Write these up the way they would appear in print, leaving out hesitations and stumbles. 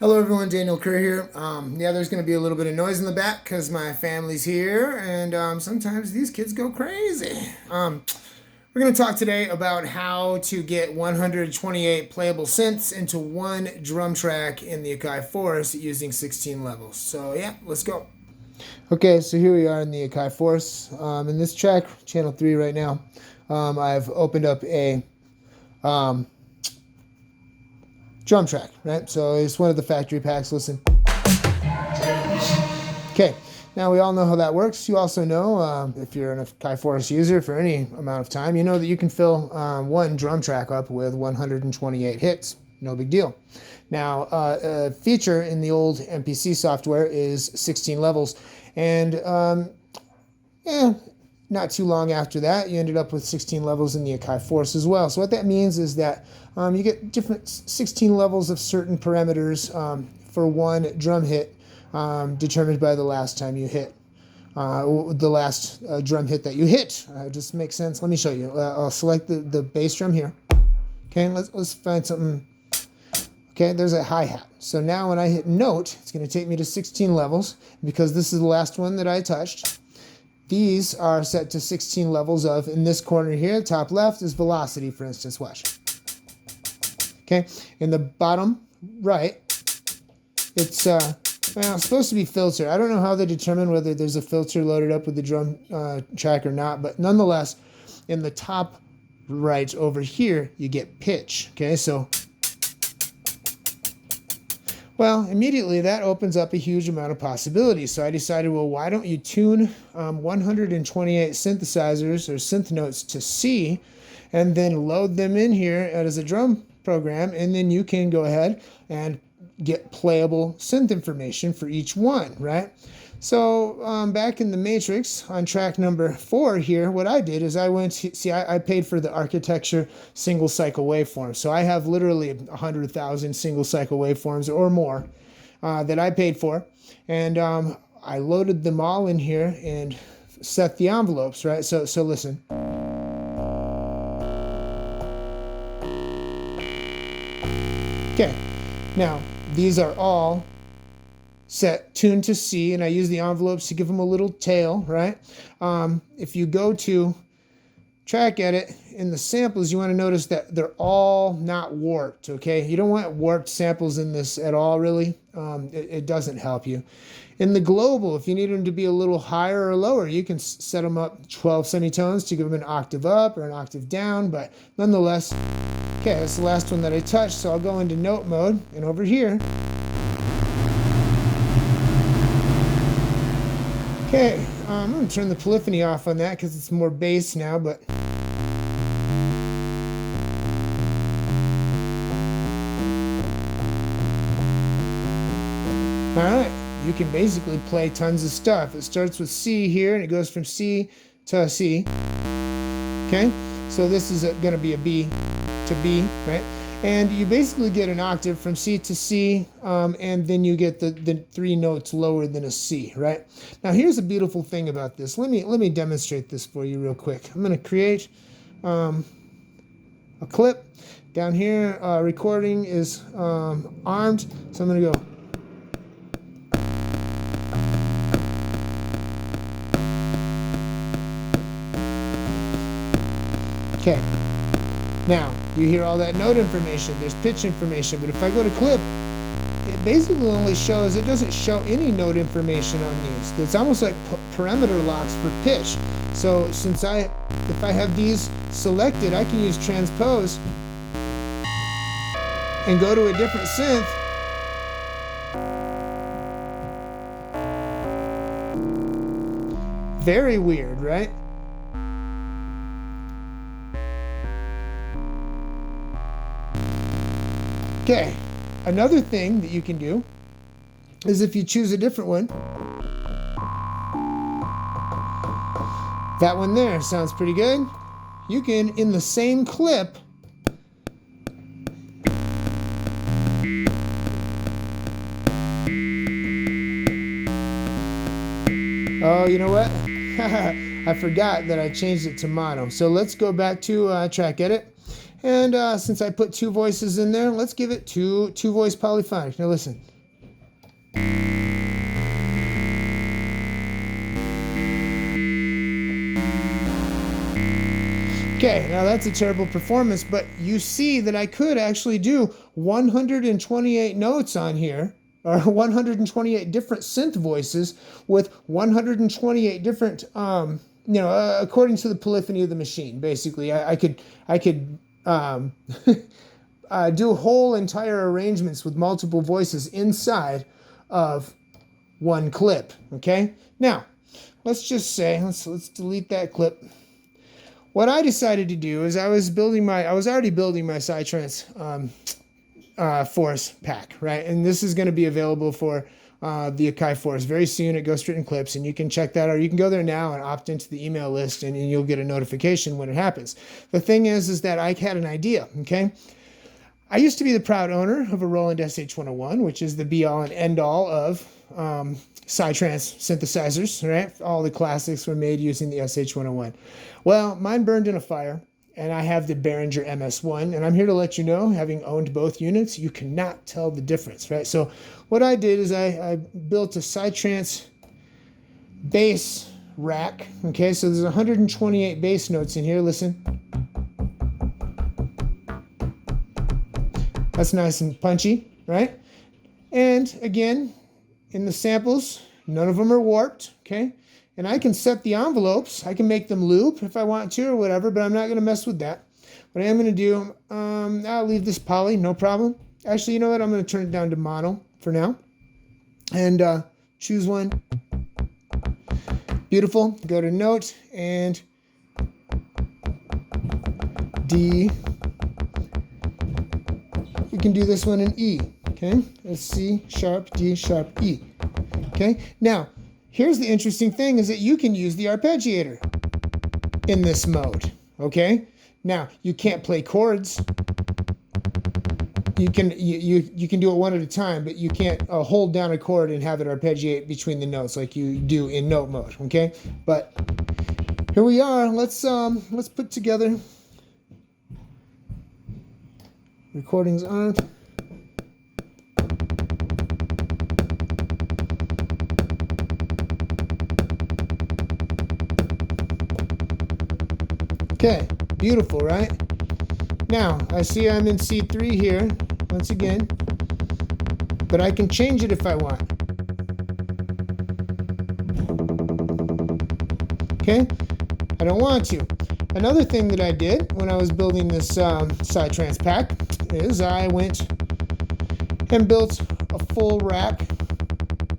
Hello everyone, Daniel Kerr here. Yeah, there's going to be a little bit of noise in the back because my family's here and sometimes these kids go crazy. We're going to talk today about how to get 128 playable synths into one drum track in the Akai Force using 16 levels. So yeah, let's go. Okay, so here we are in the Akai Force. In this track, channel 3 right now, I've opened up a drum track, right? So it's one of the factory packs. Listen. Okay, now we all know how that works. You also know, if you're an Akai Force user for any amount of time, you know that you can fill one drum track up with 128 hits. No big deal. Now, a feature in the old MPC software is 16 levels. And not too long after that, you ended up with 16 levels in the Akai Force as well. So what that means is that you get different 16 levels of certain parameters for one drum hit determined by the last time you hit. The last drum hit that you hit. Just makes sense. Let me show you. I'll select the bass drum here. Okay, let's find something. Okay, there's a hi-hat. So now when I hit note, it's going to take me to 16 levels because this is the last one that I touched. These are set to 16 levels of, in this corner here, top left is velocity, for instance, watch. Okay, in the bottom right, it's supposed to be filter. I don't know how they determine whether there's a filter loaded up with the drum track or not, but nonetheless, in the top right over here, you get pitch. Okay, so well, immediately that opens up a huge amount of possibilities. So I decided, well, why don't you tune 128 synthesizers or synth notes to C and then load them in here as a drum program, and then you can go ahead and get playable synth information for each one, right? So back in the Matrix on track number 4 here, what I did is I paid for the architecture single cycle waveform. So I have literally 100,000 single cycle waveforms or more that I paid for. And I loaded them all in here and set the envelopes, right? So listen. Okay, now these are all set tuned to C, and I use the envelopes to give them a little tail, right? If you go to track edit in the samples, you want to notice that they're all not warped, okay? You don't want warped samples in this at all, really. It doesn't help you. In the global, if you need them to be a little higher or lower, you can set them up 12 semitones to give them an octave up or an octave down, but nonetheless, okay, that's the last one that I touched, so I'll go into note mode, and over here, okay, I'm going to turn the polyphony off on that because it's more bass now, but alright, you can basically play tons of stuff. It starts with C here and it goes from C to C. Okay, so this is going to be a B to B, right? And you basically get an octave from C to C, and then you get the 3 notes lower than a C, right? Now here's a beautiful thing about this. Let me demonstrate this for you real quick. I'm going to create a clip. Down here, recording is armed, so I'm going to go. Okay, now you hear all that note information, there's pitch information, but if I go to clip, it basically only shows, it doesn't show any note information on these. It's almost like parameter locks for pitch. So if I have these selected, I can use transpose and go to a different synth. Very weird, right? Okay, another thing that you can do is if you choose a different one, that one there sounds pretty good. You can, in the same clip, oh, you know what? I forgot that I changed it to mono. So let's go back to track edit. And since I put 2 voices in there, let's give it two voice polyphonic. Now listen. Okay, now that's a terrible performance, but you see that I could actually do 128 notes on here, or 128 different synth voices with 128 different, according to the polyphony of the machine. Basically, I could do whole entire arrangements with multiple voices inside of one clip. Okay, now let's just say let's delete that clip. What I decided to do is I was already building my psytrance Force pack, right? And this is going to be available for the Akai Force very soon at Ghost Written Clips, and you can check that out. You can go there now and opt into the email list, and you'll get a notification when it happens. The thing is that I had an idea, okay? I used to be the proud owner of a Roland SH-101, which is the be-all and end-all of psytrance synthesizers, right? All the classics were made using the SH-101. Well, mine burned in a fire, and I have the Behringer MS-1, and I'm here to let you know, having owned both units, you cannot tell the difference, right? So what I did is I built a psytrance bass rack, okay? So there's 128 bass notes in here, listen. That's nice and punchy, right? And again, in the samples, none of them are warped, okay? And I can set the envelopes. I can make them loop if I want to or whatever, but I'm not going to mess with that. What I am going to do, I'll leave this poly, no problem. Actually, you know what? I'm going to turn it down to mono for now. And choose one. Beautiful. Go to note and D. We can do this one in E. Okay? It's C sharp, D sharp, E. Okay? Now, here's the interesting thing is that you can use the arpeggiator in this mode, okay? Now, you can't play chords. You can do it one at a time, but you can't hold down a chord and have it arpeggiate between the notes like you do in note mode, okay? But here we are. Let's put together recordings on. Okay, beautiful, right? Now, I see I'm in C3 here, once again, but I can change it if I want. Okay, I don't want to. Another thing that I did when I was building this psytrance pack is I went and built a full rack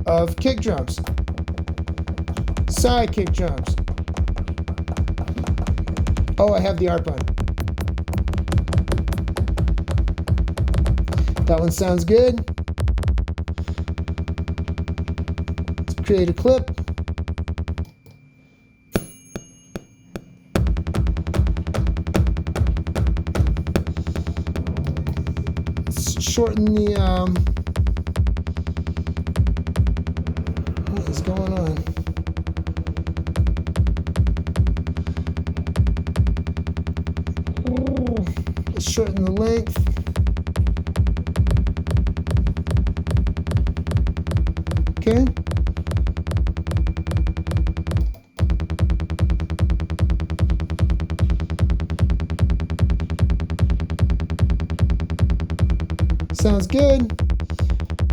of kick drums, Psy kick drums. Oh, I have the ARP on. That one sounds good. Let's create a clip. Let's shorten the, what is going on? Shorten the length. Okay. Sounds good.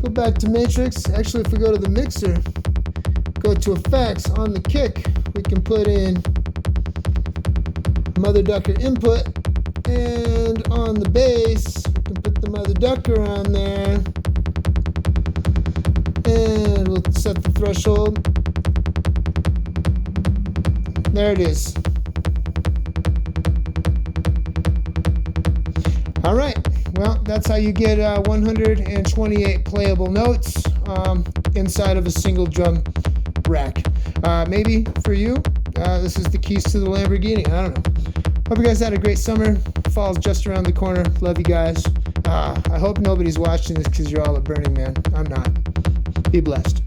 Go back to matrix. Actually, if we go to the mixer, go to effects on the kick, we can put in mother ducker input. And on the bass, we can put the mother ducker on there. And we'll set the threshold. There it is. All right. Well, that's how you get 128 playable notes inside of a single drum rack. Maybe for you, this is the keys to the Lamborghini. I don't know. Hope you guys had a great summer. Fall's just around the corner. Love you guys. I hope nobody's watching this because you're all at Burning Man. I'm not. Be blessed.